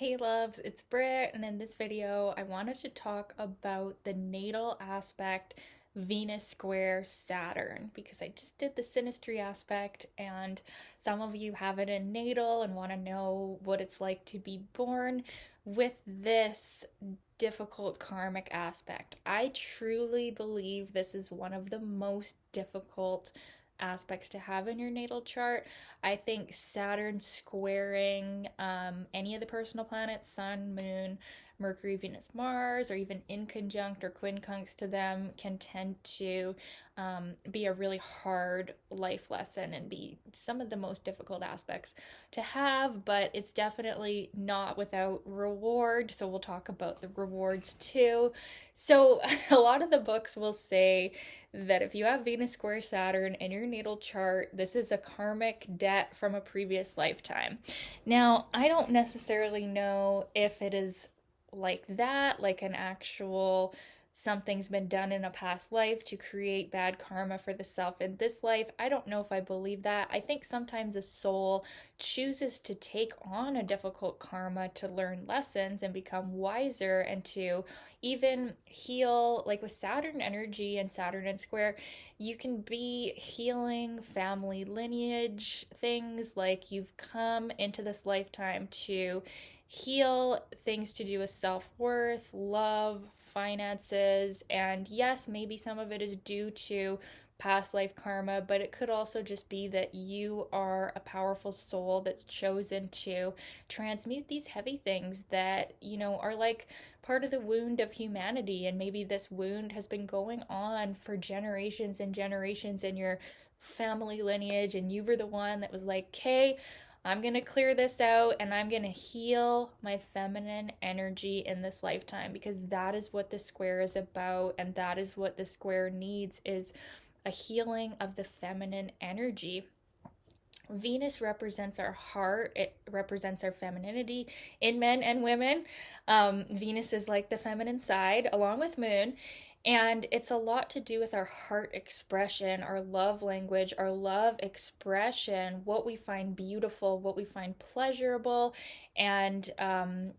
Hey loves, it's Britt, and in this video, I wanted to talk about the natal aspect Venus square Saturn because I just did the synastry aspect, and some of you have it in natal and want to know what it's like to be born with this difficult karmic aspect. I truly believe this is one of the most difficult aspects to have in your natal chart. I think Saturn squaring any of the personal planets, Sun, Moon, Mercury, Venus, Mars, or even in conjunct or quincunx to them can tend to be a really hard life lesson and be some of the most difficult aspects to have, but it's definitely not without reward. So we'll talk about the rewards too. So a lot of the books will say that if you have Venus square Saturn in your natal chart, this is a karmic debt from a previous lifetime. Now, I don't necessarily know if it is like that, like an actual something's been done in a past life to create bad karma for the self in this life. I don't know if I believe that. I think sometimes a soul chooses to take on a difficult karma to learn lessons and become wiser and to even heal, like with Saturn energy and Saturn and square, you can be healing family lineage things, like you've come into this lifetime to heal things to do with self-worth, love, finances, and yes, maybe some of it is due to past life karma, but it could also just be that you are a powerful soul that's chosen to transmute these heavy things that, are like part of the wound of humanity. And maybe this wound has been going on for generations and generations in your family lineage, and you were the one that was like, okay, I'm going to clear this out and I'm going to heal my feminine energy in this lifetime, because that is what the square is about, and that is what the square needs, is a healing of the feminine energy. Venus represents our heart. It represents our femininity in men and women. Venus is like the feminine side, along with Moon. And it's a lot to do with our heart expression, our love language, our love expression, what we find beautiful, what we find pleasurable. And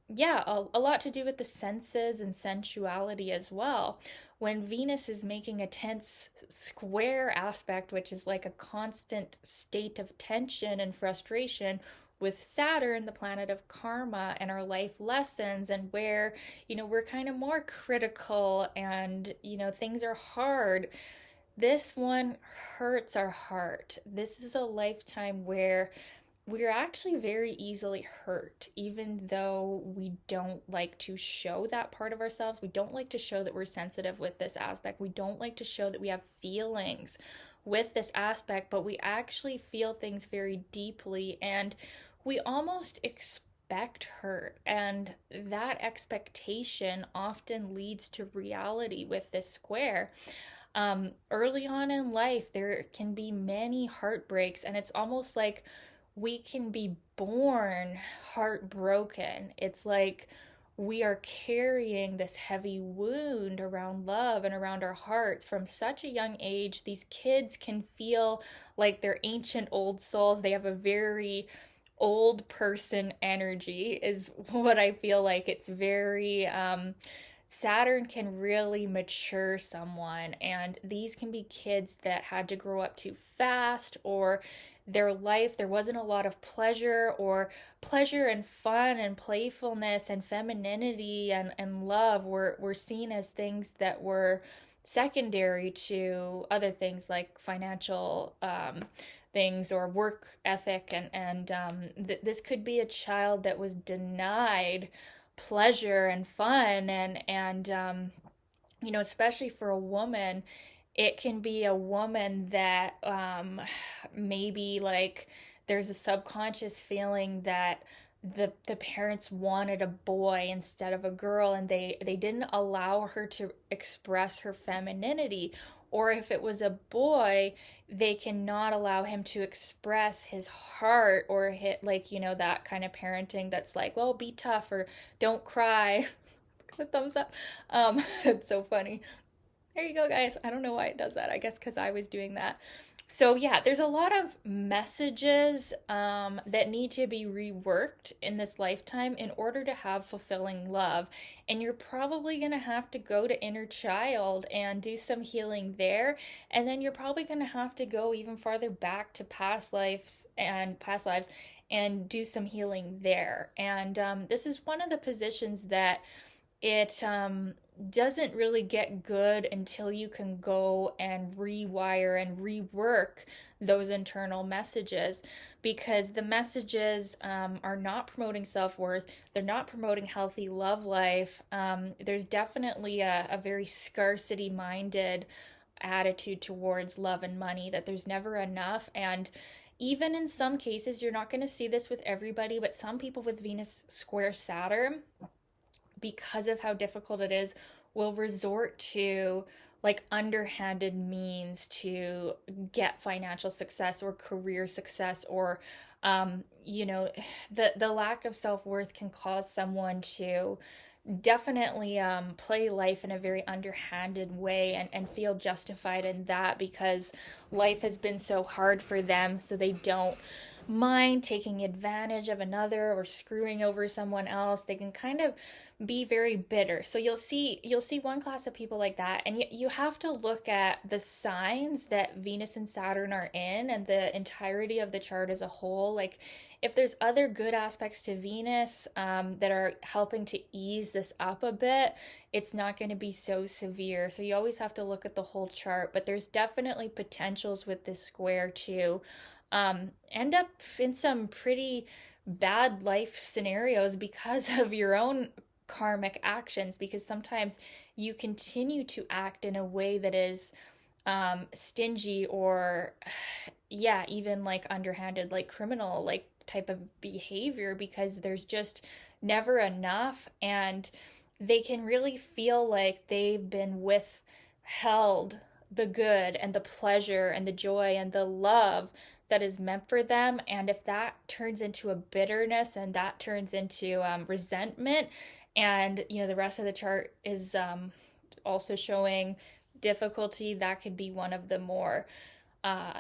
yeah, a lot to do with the senses and sensuality as well. When Venus is making a tense square aspect, which is like a constant state of tension and frustration, with Saturn, the planet of karma and our life lessons, and where, we're kind of more critical and, things are hard. This one hurts our heart. This is a lifetime where we're actually very easily hurt, even though we don't like to show that part of ourselves. We don't like to show that we're sensitive with this aspect. We don't like to show that we have feelings with this aspect, but we actually feel things very deeply, and we almost expect hurt. And that expectation often leads to reality with this square. Early on in life, there can be many heartbreaks, and it's almost like we can be born heartbroken. It's like we are carrying this heavy wound around love and around our hearts from such a young age. These kids can feel like they're ancient old souls. They have a very old person energy, is what I feel like. It's very Saturn can really mature someone, and these can be kids that had to grow up too fast, or their life there wasn't a lot of pleasure, or pleasure and fun and playfulness and femininity and love were seen as things that were secondary to other things like financial things or work ethic, and this could be a child that was denied pleasure and fun, and especially for a woman, it can be a woman that maybe like there's a subconscious feeling that the parents wanted a boy instead of a girl, and they didn't allow her to express her femininity. Or if it was a boy, they cannot allow him to express his heart, or hit, like, that kind of parenting that's like, well, be tough or don't cry. The thumbs up. It's so funny. There you go, guys. I don't know why it does that. I guess because I was doing that. So yeah, there's a lot of messages that need to be reworked in this lifetime in order to have fulfilling love. And you're probably going to have to go to inner child and do some healing there. And then you're probably going to have to go even farther back to past lives and do some healing there. And this is one of the positions that it doesn't really get good until you can go and rewire and rework those internal messages, because the messages are not promoting self-worth, they're not promoting healthy love life. There's definitely a very scarcity minded attitude towards love and money, that there's never enough. And even in some cases, you're not going to see this with everybody, but some people with Venus square Saturn, because of how difficult it is, will resort to like underhanded means to get financial success or career success, or the lack of self-worth can cause someone to definitely play life in a very underhanded way, and feel justified in that because life has been so hard for them, so they don't mind taking advantage of another or screwing over someone else. They can kind of be very bitter. So you'll see one class of people like that, and you have to look at the signs that Venus and Saturn are in and the entirety of the chart as a whole. Like if there's other good aspects to Venus that are helping to ease this up a bit, it's not going to be so severe. So you always have to look at the whole chart, but there's definitely potentials with this square to end up in some pretty bad life scenarios because of your own karmic actions, because sometimes you continue to act in a way that is stingy, or yeah, even like underhanded, like criminal like type of behavior, because there's just never enough, and they can really feel like they've been withheld the good and the pleasure and the joy and the love that is meant for them. And if that turns into a bitterness, and that turns into resentment, and the rest of the chart is also showing difficulty, that could be one of the more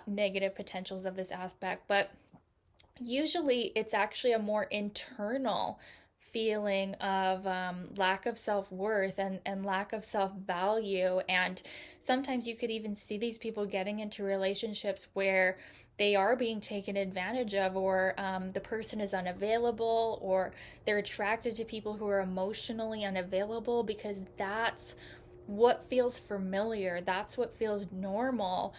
negative potentials of this aspect. But usually it's actually a more internal feeling of lack of self-worth and lack of self-value. And sometimes you could even see these people getting into relationships where they are being taken advantage of, or the person is unavailable, or they're attracted to people who are emotionally unavailable, because that's what feels familiar, that's what feels normal,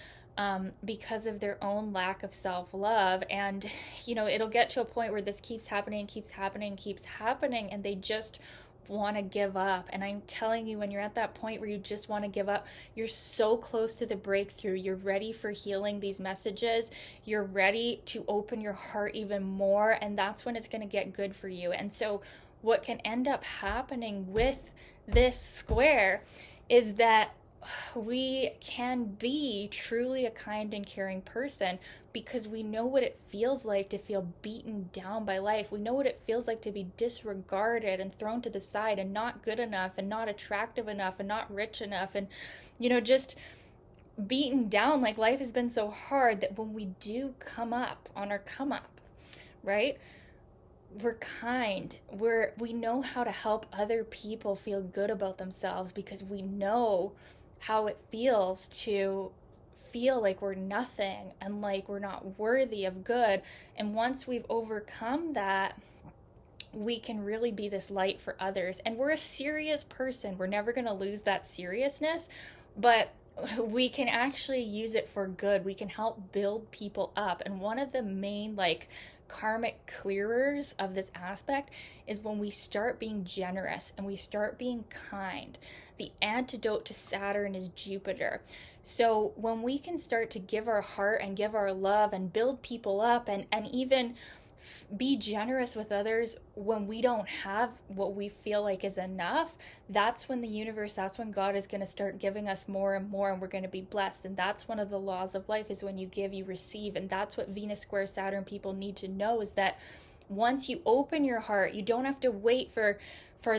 because of their own lack of self-love. And it'll get to a point where this keeps happening, keeps happening, keeps happening, and they just want to give up. And I'm telling you, when you're at that point where you just want to give up, you're so close to the breakthrough. You're ready for healing these messages, you're ready to open your heart even more, and that's when it's going to get good for you. And so what can end up happening with this square is that we can be truly a kind and caring person, because we know what it feels like to feel beaten down by life. We know what it feels like to be disregarded and thrown to the side, and not good enough, and not attractive enough, and not rich enough, and just beaten down. Like life has been so hard that when we do come up on our come up, right? We're kind. We know how to help other people feel good about themselves, because we know how it feels to feel like we're nothing and like we're not worthy of good. And once we've overcome that, we can really be this light for others. And we're a serious person. We're never going to lose that seriousness, but we can actually use it for good. We can help build people up. And one of the main karmic clearers of this aspect is when we start being generous and we start being kind. The antidote to Saturn is Jupiter. So when we can start to give our heart and give our love and build people up, and even be generous with others when we don't have what we feel like is enough, that's when the universe, that's when God is going to start giving us more and more, and we're going to be blessed. And that's one of the laws of life, is when you give, you receive. And that's what Venus square Saturn people need to know, is that once you open your heart, you don't have to wait for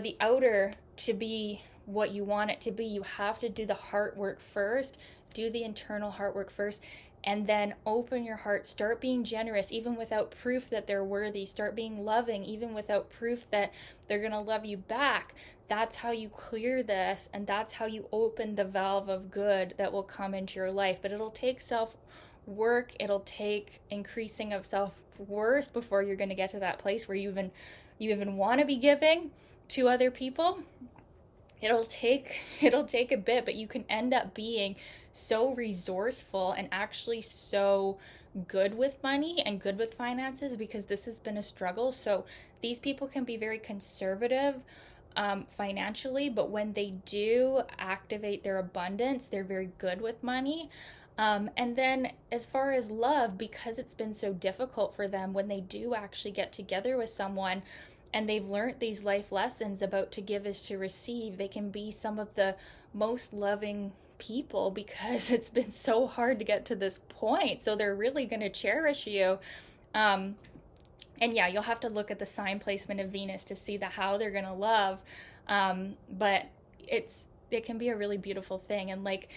the outer to be what you want it to be. You have to do the heart work first, do the internal heart work first, and then open your heart, start being generous even without proof that they're worthy, start being loving even without proof that they're going to love you back. That's how you clear this, and that's how you open the valve of good that will come into your life. But it'll take self work, it'll take increasing of self worth before you're going to get to that place where you even want to be giving to other people. It'll take a bit, but you can end up being so resourceful and actually so good with money and good with finances, because this has been a struggle. So these people can be very conservative financially, but when they do activate their abundance, they're very good with money. And then as far as love, because it's been so difficult for them, when they do actually get together with someone and they've learned these life lessons about to give is to receive, they can be some of the most loving people because it's been so hard to get to this point. So they're really going to cherish you. And yeah, you'll have to look at the sign placement of Venus to see how they're going to love. But it can be a really beautiful thing. And like,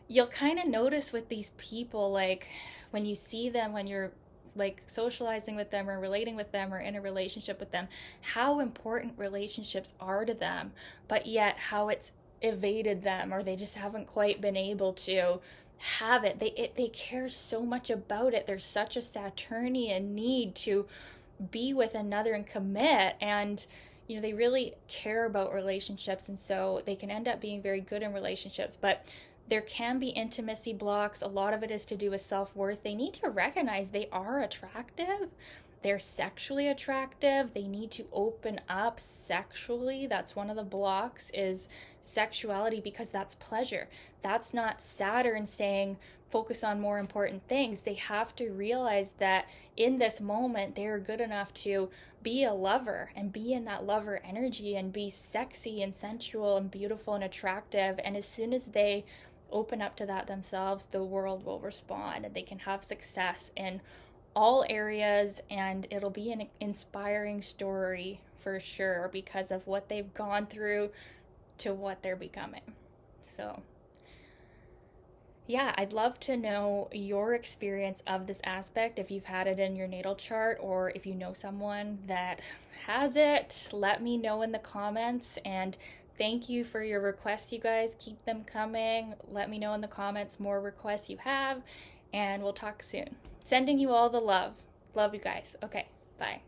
you'll kind of notice with these people, like when you see them, when you're like socializing with them or relating with them or in a relationship with them, how important relationships are to them, but yet how it's evaded them, or they just haven't quite been able to have it. They care so much about it. There's such a Saturnian need to be with another and commit, and they really care about relationships, and so they can end up being very good in relationships. But there can be intimacy blocks. A lot of it is to do with self-worth. They need to recognize they are attractive. They're sexually attractive. They need to open up sexually. That's one of the blocks, is sexuality, because that's pleasure. That's not Saturn saying focus on more important things. They have to realize that in this moment, they're good enough to be a lover and be in that lover energy and be sexy and sensual and beautiful and attractive. And as soon as they open up to that themselves, the world will respond and they can have success in all areas, and it'll be an inspiring story for sure because of what they've gone through to what they're becoming. So yeah, I'd love to know your experience of this aspect, if you've had it in your natal chart, or if you know someone that has it. Let me know in the comments, and thank you for your requests, you guys. Keep them coming. Let me know in the comments more requests you have, and we'll talk soon. Sending you all the love. Love you guys. Okay, bye.